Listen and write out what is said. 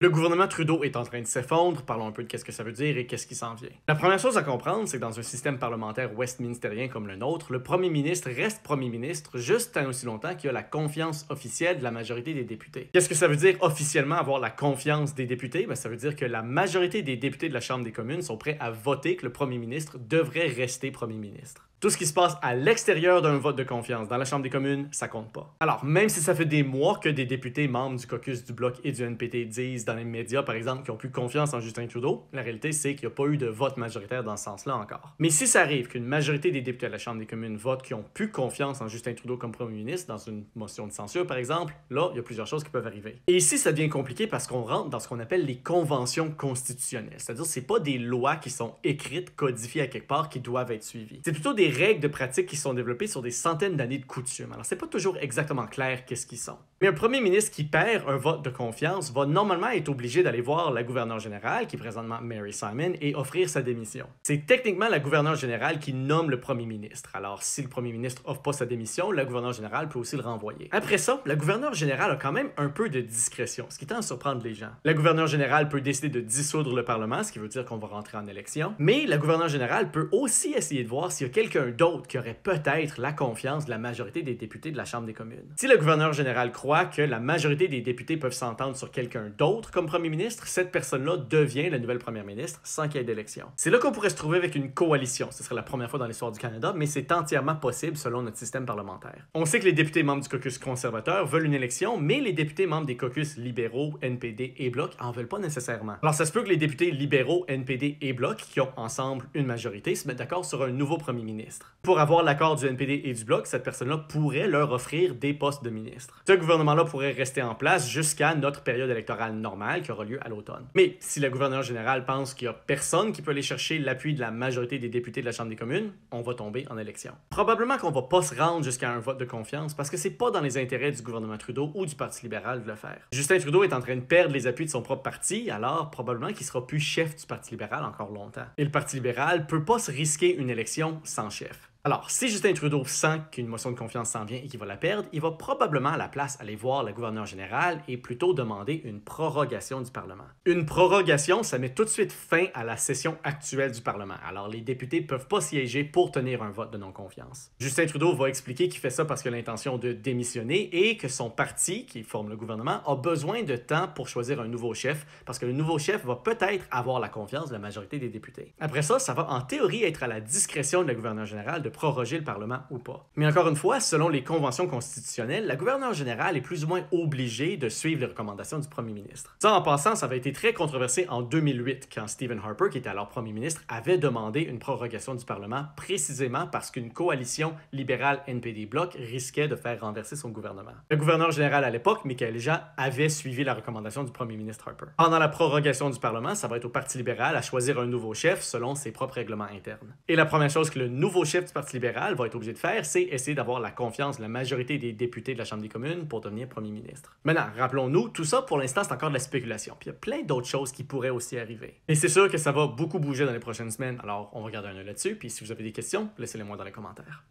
Le gouvernement Trudeau est en train de s'effondrer, parlons un peu de qu'est-ce que ça veut dire et qu'est-ce qui s'en vient. La première chose à comprendre, c'est que dans un système parlementaire westminsterien comme le nôtre, le premier ministre reste premier ministre juste tant aussi longtemps qu'il a la confiance officielle de la majorité des députés. Qu'est-ce que ça veut dire officiellement avoir la confiance des députés? Ben, ça veut dire que la majorité des députés de la Chambre des communes sont prêts à voter que le premier ministre devrait rester premier ministre. Tout ce qui se passe à l'extérieur d'un vote de confiance dans la Chambre des communes, ça compte pas. Alors, même si ça fait des mois que des députés membres du caucus du Bloc et du NPD disent dans les médias, par exemple, qu'ils ont plus confiance en Justin Trudeau, la réalité, c'est qu'il n'y a pas eu de vote majoritaire dans ce sens-là encore. Mais si ça arrive qu'une majorité des députés de la Chambre des communes votent qu'ils ont plus confiance en Justin Trudeau comme premier ministre, dans une motion de censure, par exemple, là, il y a plusieurs choses qui peuvent arriver. Et ici, ça devient compliqué parce qu'on rentre dans ce qu'on appelle les conventions constitutionnelles. C'est-à-dire, c'est pas des lois qui sont écrites, codifiées à quelque part, qui doivent être suivies. C'est plutôt des règles de pratique qui sont développées sur des centaines d'années de coutumes. Alors, c'est pas toujours exactement clair qu'est-ce qu'ils sont. Mais un premier ministre qui perd un vote de confiance va normalement être obligé d'aller voir la gouverneure générale, qui est présentement Mary Simon, et offrir sa démission. C'est techniquement la gouverneure générale qui nomme le premier ministre. Alors, si le premier ministre offre pas sa démission, la gouverneure générale peut aussi le renvoyer. Après ça, la gouverneure générale a quand même un peu de discrétion, ce qui tend à surprendre les gens. La gouverneure générale peut décider de dissoudre le Parlement, ce qui veut dire qu'on va rentrer en élection. Mais la gouverneure générale peut aussi essayer de voir s'il y a quelqu'un d'autre qui aurait peut-être la confiance de la majorité des députés de la Chambre des communes. Si le gouverneur général croit que la majorité des députés peuvent s'entendre sur quelqu'un d'autre comme premier ministre, cette personne-là devient la nouvelle première ministre sans qu'il y ait d'élection. C'est là qu'on pourrait se trouver avec une coalition. Ce serait la première fois dans l'histoire du Canada, mais c'est entièrement possible selon notre système parlementaire. On sait que les députés membres du caucus conservateur veulent une élection, mais les députés membres des caucus libéraux, NPD et Bloc en veulent pas nécessairement. Alors ça se peut que les députés libéraux, NPD et Bloc, qui ont ensemble une majorité, se mettent d'accord sur un nouveau premier ministre. Pour avoir l'accord du NPD et du Bloc, cette personne-là pourrait leur offrir des postes de ministre. Ce gouvernement-là pourrait rester en place jusqu'à notre période électorale normale qui aura lieu à l'automne. Mais si le gouverneur général pense qu'il n'y a personne qui peut aller chercher l'appui de la majorité des députés de la Chambre des communes, on va tomber en élection. Probablement qu'on va pas se rendre jusqu'à un vote de confiance parce que c'est pas dans les intérêts du gouvernement Trudeau ou du Parti libéral de le faire. Justin Trudeau est en train de perdre les appuis de son propre parti, alors probablement qu'il sera plus chef du Parti libéral encore longtemps. Et le Parti libéral peut pas se risquer une élection sans chef. Alors, si Justin Trudeau sent qu'une motion de confiance s'en vient et qu'il va la perdre, il va probablement à la place aller voir la gouverneure générale et plutôt demander une prorogation du Parlement. Une prorogation, ça met tout de suite fin à la session actuelle du Parlement. Alors, les députés ne peuvent pas siéger pour tenir un vote de non-confiance. Justin Trudeau va expliquer qu'il fait ça parce qu'il a l'intention de démissionner et que son parti, qui forme le gouvernement, a besoin de temps pour choisir un nouveau chef parce que le nouveau chef va peut-être avoir la confiance de la majorité des députés. Après ça, ça va en théorie être à la discrétion de la gouverneure générale de proroger le Parlement ou pas. Mais encore une fois, selon les conventions constitutionnelles, la gouverneure générale est plus ou moins obligée de suivre les recommandations du premier ministre. Ça, en passant, ça avait été très controversé en 2008, quand Stephen Harper, qui était alors premier ministre, avait demandé une prorogation du Parlement précisément parce qu'une coalition libérale NPD-Bloc risquait de faire renverser son gouvernement. Le gouverneur général à l'époque, Michaël Jean, avait suivi la recommandation du premier ministre Harper. Pendant la prorogation du Parlement, ça va être au Parti libéral à choisir un nouveau chef selon ses propres règlements internes. Et la première chose que le nouveau chef du Parti libéral va être obligé de faire, c'est essayer d'avoir la confiance de la majorité des députés de la Chambre des communes pour devenir premier ministre. Maintenant, rappelons-nous, tout ça, pour l'instant, c'est encore de la spéculation. Puis il y a plein d'autres choses qui pourraient aussi arriver. Et c'est sûr que ça va beaucoup bouger dans les prochaines semaines, alors on va garder un œil là-dessus. Puis si vous avez des questions, laissez-les moi dans les commentaires.